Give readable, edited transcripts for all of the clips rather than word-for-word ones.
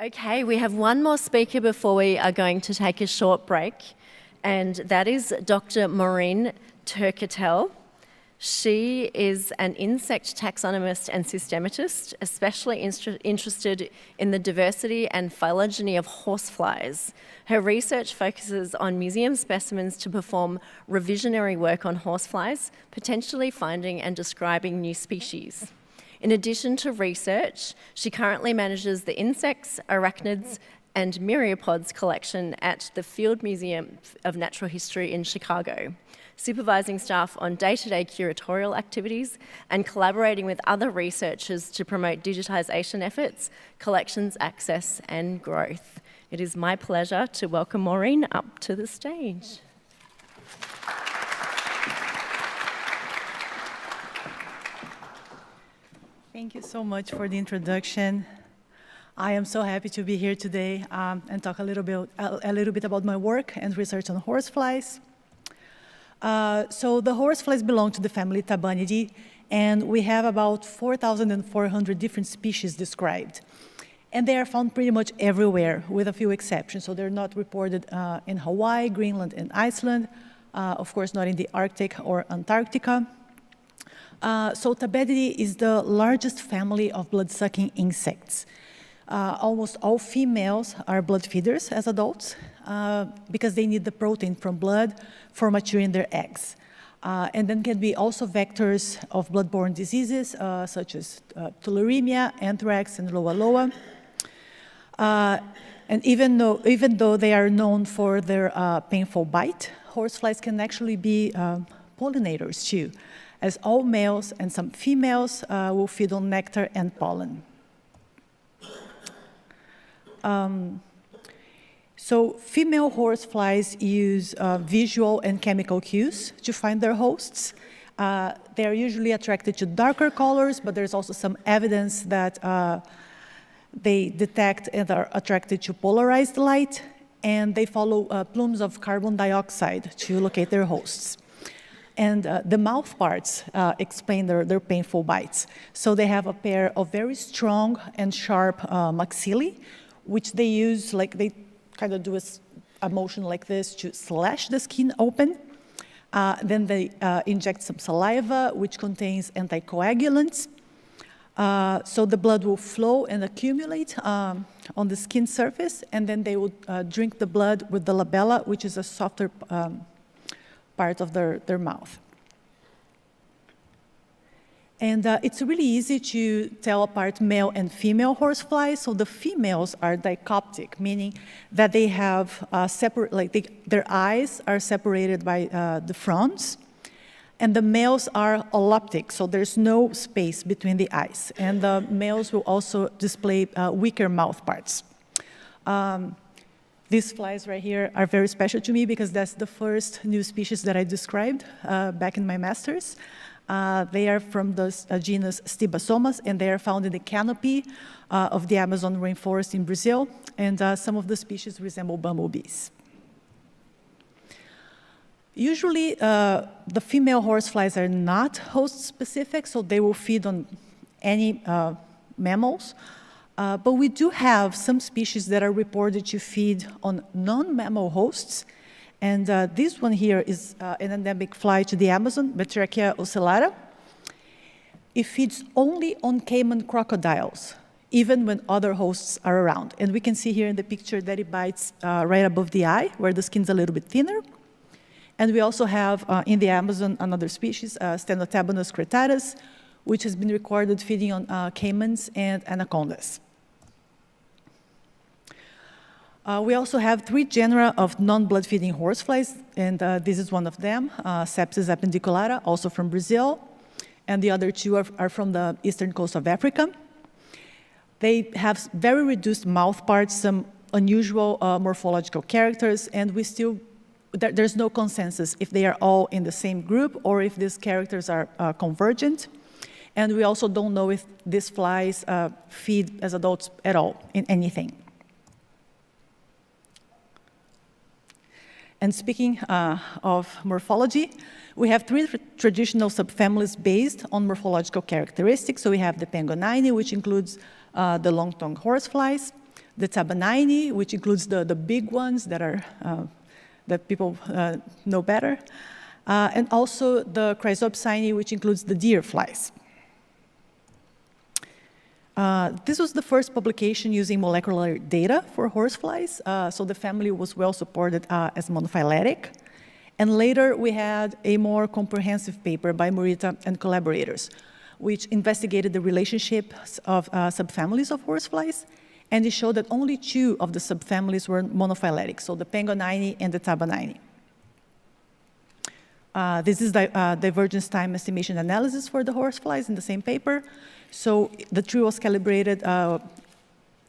Okay, we have one more speaker before we are going to take a short break, and that is Dr. Maureen Turcatel. She is an insect taxonomist and systematist, especially interested in the diversity and phylogeny of horseflies. Her research focuses on museum specimens to perform revisionary work on horseflies, potentially finding and describing new species. In addition to research, she currently manages the insects, arachnids, and myriapods collection at the Field Museum of Natural History in Chicago, supervising staff on day-to-day curatorial activities and collaborating with other researchers to promote digitisation efforts, collections access, and growth. It is my pleasure to welcome Maureen up to the stage. Thank you so much for the introduction. I am so happy to be here today and talk a little bit about my work and research on horseflies. So the horseflies belong to the family Tabanidae, and we have about 4,400 different species described. And they are found pretty much everywhere, with a few exceptions. So they're not reported in Hawaii, Greenland, and Iceland, of course not in the Arctic or Antarctica. So Tabanidae is the largest family of blood-sucking insects. Almost all females are blood feeders as adults because they need the protein from blood for maturing their eggs. And then can be also vectors of blood-borne diseases such as tularemia, anthrax, and loa loa. And even though they are known for their painful bite, horseflies can actually be pollinators too, as all males and some females will feed on nectar and pollen. So female horseflies use visual and chemical cues to find their hosts. They are usually attracted to darker colors, but there's also some evidence that they detect and are attracted to polarized light, and they follow plumes of carbon dioxide to locate their hosts. And the mouth parts explain their painful bites. So they have a pair of very strong and sharp maxillae, which they use, like they kind of do a motion like this to slash the skin open. Then they inject some saliva, which contains anticoagulants. So the blood will flow and accumulate on the skin surface, and then they will drink the blood with the labella, which is a softer part of their mouth. And it's really easy to tell apart male and female horseflies. So the females are dicoptic, meaning that they have their eyes are separated by the fronts, and the males are alloptic, so there's no space between the eyes. And the males will also display weaker mouth parts. These flies right here are very special to me because that's the first new species that I described back in my master's. They are from the genus Stibasomas, and they are found in the canopy of the Amazon rainforest in Brazil, and some of the species resemble bumblebees. Usually, the female horseflies are not host-specific, so they will feed on any mammals. But we do have some species that are reported to feed on non-mammal hosts. And this one here is an endemic fly to the Amazon, Batrachia ocellata. It feeds only on caiman crocodiles, even when other hosts are around. And we can see here in the picture that it bites right above the eye, where the skin's a little bit thinner. And we also have in the Amazon another species, Stenotabanus cretatus, which has been recorded feeding on caimans and anacondas. We also have 3 genera of non-blood-feeding horseflies, and this is one of them, Sepsis appendiculata, also from Brazil, and the other 2 are from the eastern coast of Africa. They have very reduced mouth parts, some unusual morphological characters, and there's no consensus if they are all in the same group or if these characters are convergent. And we also don't know if these flies feed as adults at all in anything. And speaking of morphology, we have 3 traditional subfamilies based on morphological characteristics. So we have the Pangolini, which includes the long-tongued horseflies, the tabanini, which includes the big ones that are that people know better, and also the chrysopsini, which includes the deer flies. This was the first publication using molecular data for horseflies, so the family was well supported as monophyletic. And later we had a more comprehensive paper by Morita and collaborators, which investigated the relationships of subfamilies of horseflies, and it showed that only 2 of the subfamilies were monophyletic, so the pangolini and the tabanini. This is the divergence time estimation analysis for the horseflies in the same paper. So the tree was calibrated,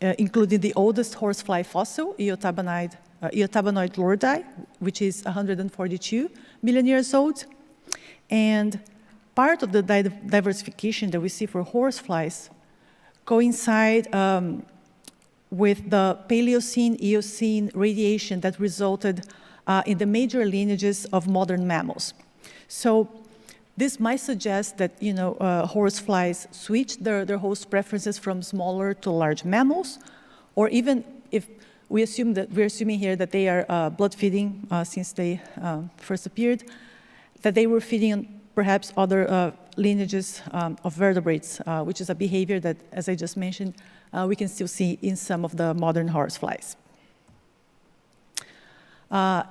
including the oldest horsefly fossil, Eotabanoid lordi, which is 142 million years old. And part of the diversification that we see for horseflies coincide with the Paleocene-Eocene radiation that resulted in the major lineages of modern mammals. So this might suggest that horseflies switched their host preferences from smaller to large mammals, or even if we're assuming here that they are blood feeding since they first appeared, that they were feeding on perhaps other lineages of vertebrates, which is a behavior that, as I just mentioned, we can still see in some of the modern horseflies.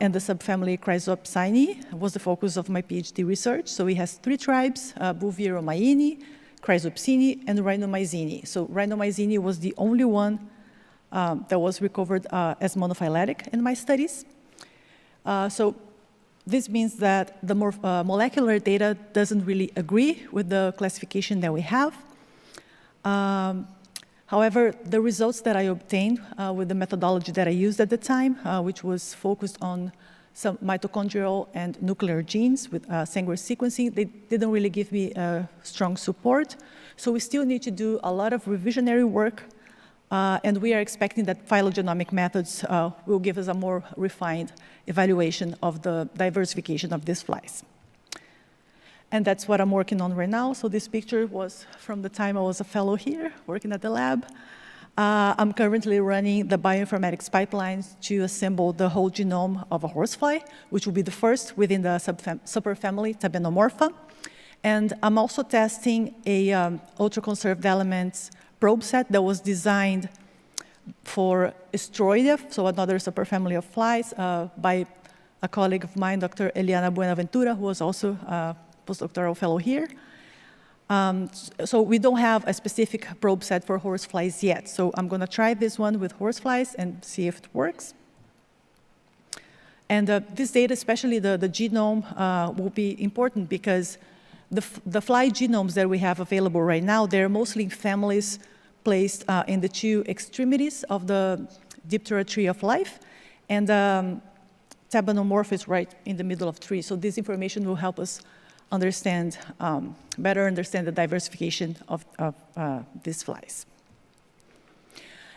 And the subfamily Chrysopsini was the focus of my PhD research. So it has 3 tribes, Bouviromaini, Chrysopsini, and Rhinomyzini. So Rhinomyzini was the only one that was recovered as monophyletic in my studies. So this means that the molecular data doesn't really agree with the classification that we have. However, the results that I obtained with the methodology that I used at the time, which was focused on some mitochondrial and nuclear genes with Sanger sequencing, they didn't really give me strong support. So we still need to do a lot of revisionary work, and we are expecting that phylogenomic methods will give us a more refined evaluation of the diversification of these flies. And that's what I'm working on right now. So this picture was from the time I was a fellow here, working at the lab. I'm currently running the bioinformatics pipelines to assemble the whole genome of a horsefly, which will be the first within the superfamily Tabenomorpha. And I'm also testing a ultra-conserved elements probe set that was designed for Estroidea, so another superfamily of flies, by a colleague of mine, Dr. Eliana Buenaventura, who was also postdoctoral fellow here. So we don't have a specific probe set for horseflies yet. So I'm going to try this one with horseflies and see if it works. And this data, especially the genome, will be important because the fly genomes that we have available right now, they're mostly in families placed in the 2 extremities of the Diptera tree of life. And Tabenomorpha is right in the middle of the tree. So this information will help us better understand the diversification of these flies.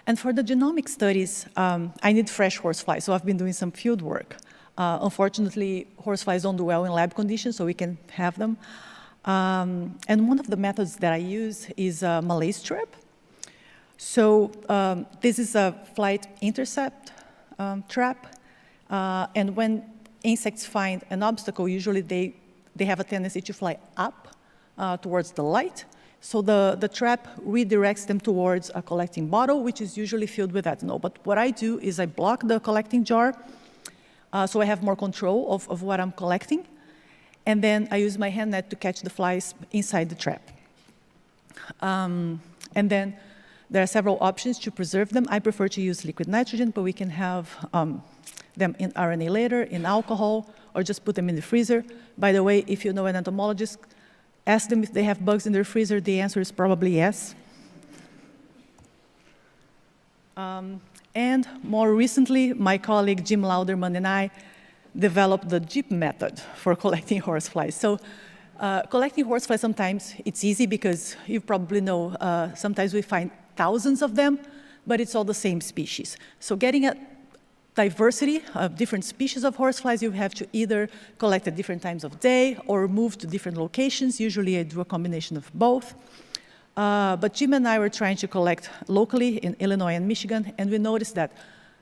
And for the genomic studies, I need fresh horseflies, so I've been doing some field work. Unfortunately, horseflies don't do well in lab conditions, so we can have them. And one of the methods that I use is Malaise trap. So this is a flight intercept trap, and when insects find an obstacle, usually they have a tendency to fly up towards the light. So the trap redirects them towards a collecting bottle, which is usually filled with ethanol. But what I do is I block the collecting jar, so I have more control of what I'm collecting. And then I use my hand net to catch the flies inside the trap. And then there are several options to preserve them. I prefer to use liquid nitrogen, but we can have them in RNA later, in alcohol, or just put them in the freezer. By the way, if you know an entomologist, ask them if they have bugs in their freezer. The answer is probably yes. And more recently, my colleague Jim Lauderman and I developed the JIP method for collecting horseflies. So collecting horseflies, sometimes it's easy because you probably know sometimes we find thousands of them, but it's all the same species. So getting a diversity of different species of horseflies, you have to either collect at different times of day or move to different locations. Usually I do a combination of both. But Jim and I were trying to collect locally in Illinois and Michigan, and we noticed that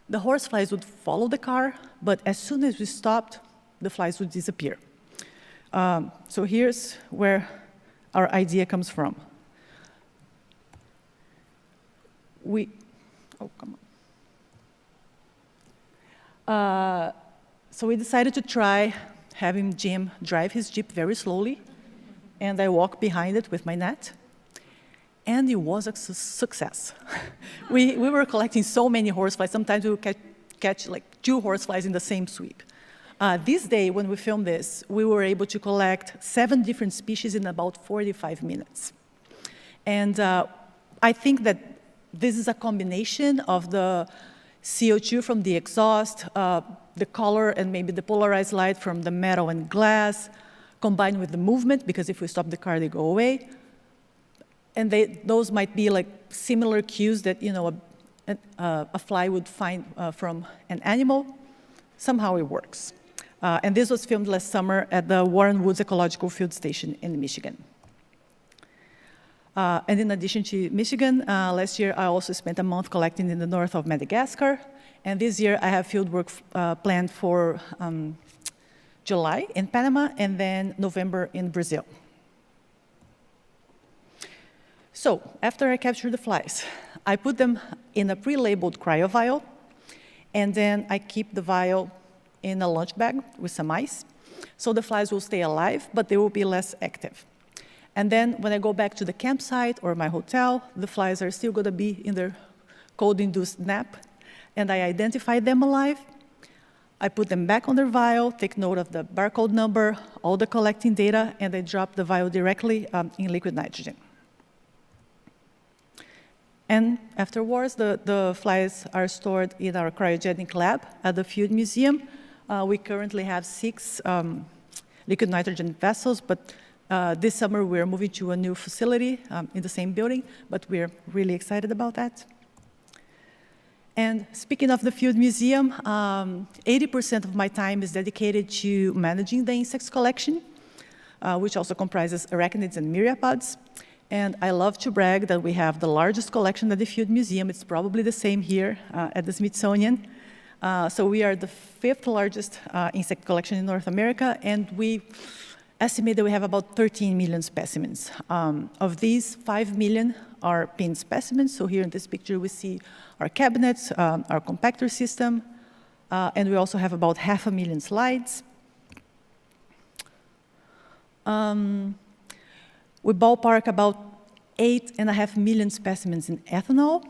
the horseflies would follow the car, but as soon as we stopped, the flies would disappear. So here's where our idea comes from. So we decided to try having Jim drive his Jeep very slowly, and I walk behind it with my net. And it was a success. we were collecting so many horseflies. Sometimes we would catch like 2 horseflies in the same sweep. This day, when we filmed this, we were able to collect 7 different species in about 45 minutes. And I think that this is a combination of the CO2 from the exhaust, the color and maybe the polarized light from the metal and glass, combined with the movement, because if we stop the car, they go away. And those might be like similar cues that a fly would find from an animal. Somehow it works. And this was filmed last summer at the Warren Woods Ecological Field Station in Michigan. And in addition to Michigan, last year I also spent a month collecting in the north of Madagascar. And this year I have field work planned for July in Panama and then November in Brazil. So after I capture the flies, I put them in a pre-labeled cryo vial, and then I keep the vial in a lunch bag with some ice. So the flies will stay alive, but they will be less active. And then when I go back to the campsite or my hotel, the flies are still going to be in their cold-induced nap, and I identify them alive. I put them back on their vial, take note of the barcode number, all the collecting data, and I drop the vial directly in liquid nitrogen. And afterwards, the flies are stored in our cryogenic lab at the Field Museum. We currently have 6 liquid nitrogen vessels, but this summer we're moving to a new facility in the same building, but we're really excited about that. And speaking of the Field Museum, 80% of my time is dedicated to managing the insects collection, which also comprises arachnids and myriapods. And I love to brag that we have the largest collection at the Field Museum. It's probably the same here at the Smithsonian. So we are the 5th largest insect collection in North America, and we estimate that we have about 13 million specimens. Of these, 5 million are pin specimens. So here in this picture, we see our cabinets, our compactor system, and we also have about 500,000 slides. We ballpark about 8.5 million specimens in ethanol,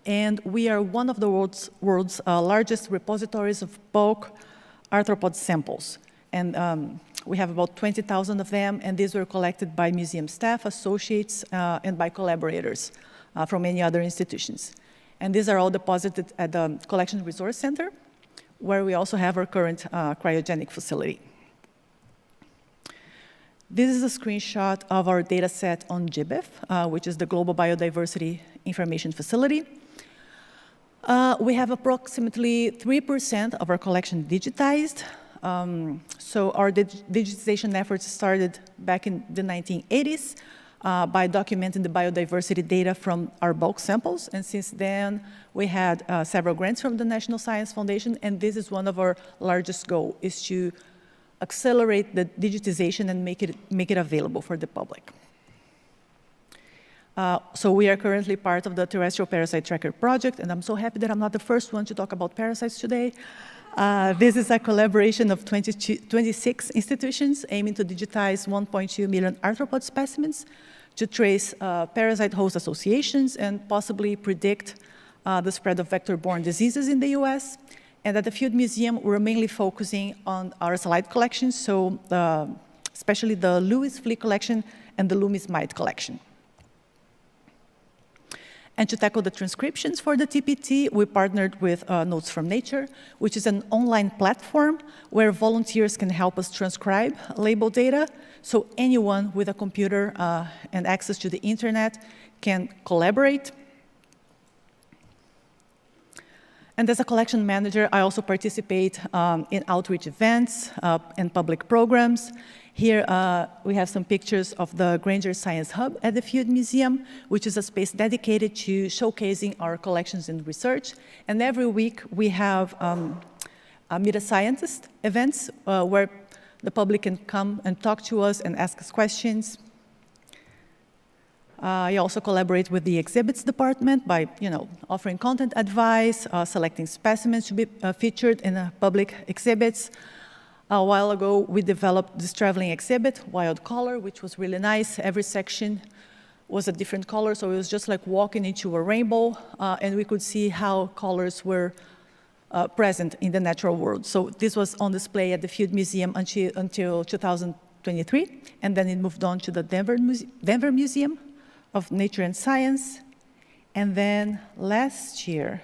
and we are one of the world's largest repositories of bulk arthropod samples. And we have about 20,000 of them, and these were collected by museum staff, associates, and by collaborators from many other institutions. And these are all deposited at the Collection Resource Center, where we also have our current cryogenic facility. This is a screenshot of our data set on GBIF, which is the Global Biodiversity Information Facility. We have approximately 3% of our collection digitized. So our digitization efforts started back in the 1980s by documenting the biodiversity data from our bulk samples. And since then, we had several grants from the National Science Foundation, and this is one of our largest goals, is to accelerate the digitization and make it available for the public. So we are currently part of the Terrestrial Parasite Tracker project, and I'm so happy that I'm not the first one to talk about parasites today. This is a collaboration of 26 institutions aiming to digitize 1.2 million arthropod specimens to trace parasite host associations and possibly predict the spread of vector-borne diseases in the US. And at the Field Museum, we're mainly focusing on our slide collections, so especially the Lewis flea collection and the Loomis mite collection. And to tackle the transcriptions for the TPT, we partnered with Notes from Nature, which is an online platform where volunteers can help us transcribe label data, so anyone with a computer and access to the internet can collaborate. And as a collection manager, I also participate in outreach events and public programs. Here we have some pictures of the Granger Science Hub at the Field Museum, which is a space dedicated to showcasing our collections and research. And every week we have Meet a Scientist events where the public can come and talk to us and ask us questions. I also collaborate with the exhibits department by, offering content advice, selecting specimens to be featured in public exhibits. A while ago, we developed this traveling exhibit, Wild Color, which was really nice. Every section was a different color, so it was just like walking into a rainbow, and we could see how colors were present in the natural world. So this was on display at the Field Museum until 2023, and then it moved on to the Denver Museum of Nature and Science. And then last year,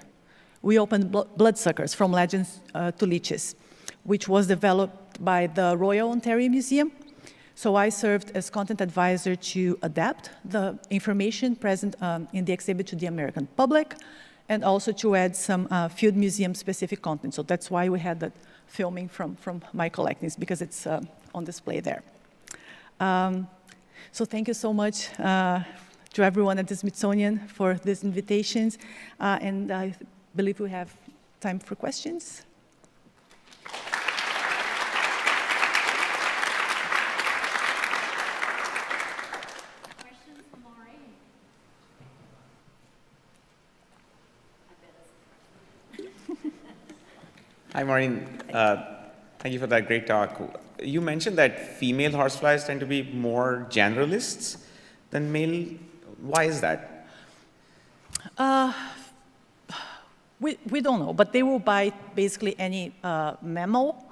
we opened Bloodsuckers, From Legends to Leeches, which was developed by the Royal Ontario Museum. So I served as content advisor to adapt the information present in the exhibit to the American public, and also to add some Field Museum specific content. So that's why we had that filming from my collections, because it's on display there. So thank you so much to everyone at the Smithsonian for these invitations. And I believe we have time for questions. Questions for Maureen? Hi, Maureen. Thank you for that great talk. You mentioned that female horseflies tend to be more generalists than male. Why is that? We don't know, but they will bite basically any mammal,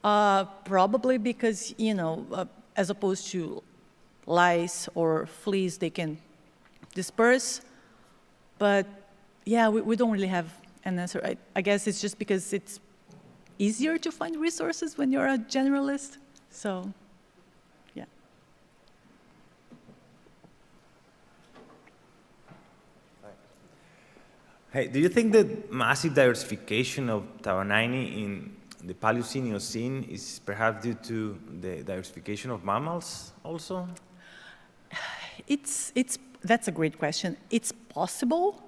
probably because, as opposed to lice or fleas, they can disperse. But yeah, we don't really have an answer. I guess it's just because it's easier to find resources when you're a generalist. So, yeah. Hey, do you think that massive diversification of Tabanini in the Paleocene Eocene is perhaps due to the diversification of mammals also? That's a great question. It's possible,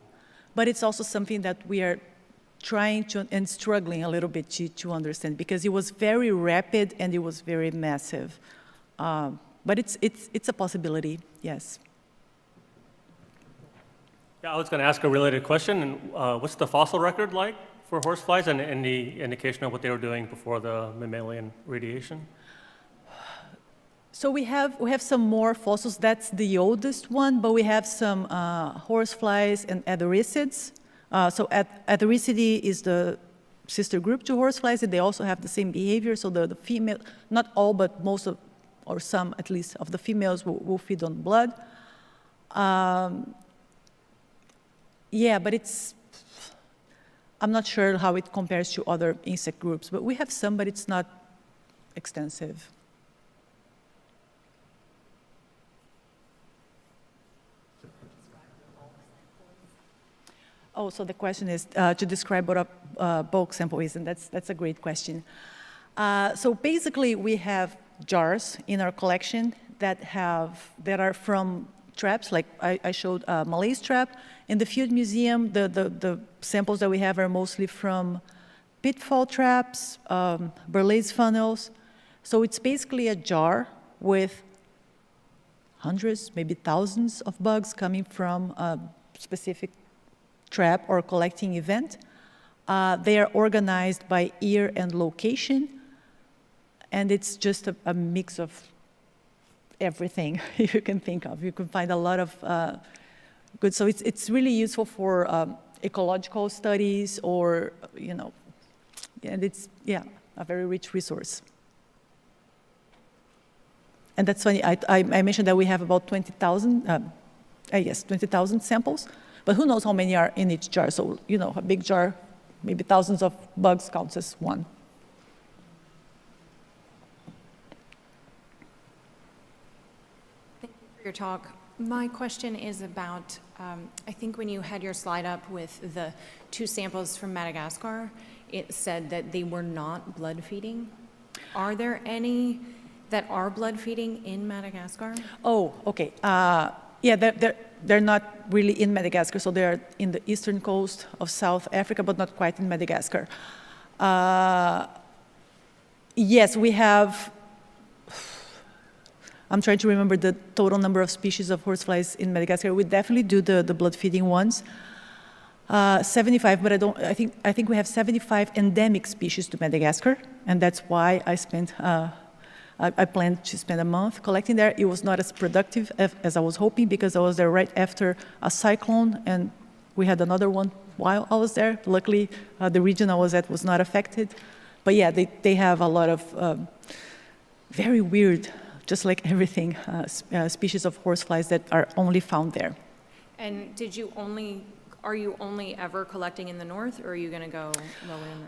but it's also something that we are trying to and struggling a little bit to understand, because it was very rapid and it was very massive. But it's a possibility, yes. Yeah, I was going to ask a related question. What's the fossil record like for horseflies, and any indication of what they were doing before the mammalian radiation? So we have some more fossils. That's the oldest one, but we have some horseflies and Adericids. So Adericidae is the sister group to horseflies, and they also have the same behavior. So the female, not all, but most of, or some at least, of the females will feed on blood. Yeah, but I'm not sure how it compares to other insect groups, but we have some, but it's not extensive. Oh, so the question is to describe what a bulk sample is, and that's a great question. So basically, we have jars in our collection that are from traps, like I showed Malays trap. In the Field Museum, the samples that we have are mostly from pitfall traps, Burley's funnels. So it's basically a jar with hundreds, maybe thousands of bugs coming from a specific trap or collecting event. They are organized by year and location, and it's just a mix of everything you can think of. You can find a lot of good. So it's really useful for ecological studies, or and it's a very rich resource. And that's funny. I mentioned that we have about 20,000. 20,000 samples. But who knows how many are in each jar? So, a big jar, maybe thousands of bugs counts as one. Thank you for your talk. My question is about, I think when you had your slide up with the 2 samples from Madagascar, it said that they were not blood feeding. Are there any that are blood feeding in Madagascar? Oh, okay. Yeah, they're not really in Madagascar, so they're in the eastern coast of South Africa, but not quite in Madagascar. Yes, we have, I'm trying to remember the total number of species of horseflies in Madagascar. We definitely do the blood feeding ones. 75, but I think we have 75 endemic species to Madagascar, and that's why I planned to spend a month collecting there. It was not as productive as I was hoping because I was there right after a cyclone, and we had another one while I was there. Luckily, the region I was at was not affected. But yeah, they have a lot of very weird, just like everything, species of horseflies that are only found there. And are you only ever collecting in the north, or are you going to go lower in the...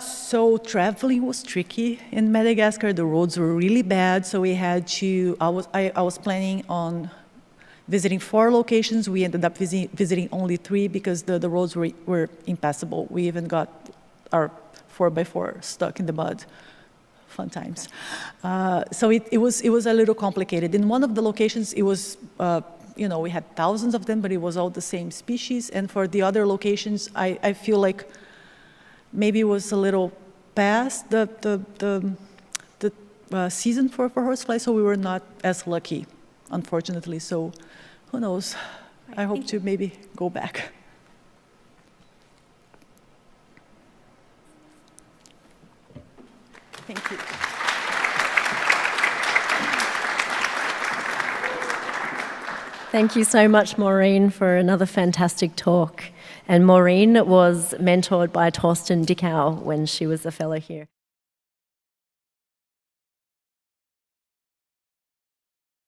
So traveling was tricky in Madagascar. The roads were really bad, so we had to, I was planning on visiting 4 locations. We ended up visiting only 3 because the roads were impassable. We even got our 4x4 stuck in the mud. Fun times. So it was a little complicated. In one of the locations, it was, we had thousands of them, but it was all the same species. And for the other locations, I feel like maybe it was a little past the season for horseflies, so we were not as lucky, unfortunately. So who knows? I hope to maybe go back. Thank you. Thank you so much, Maureen, for another fantastic talk. And Maureen was mentored by Torsten Dickau when she was a fellow here.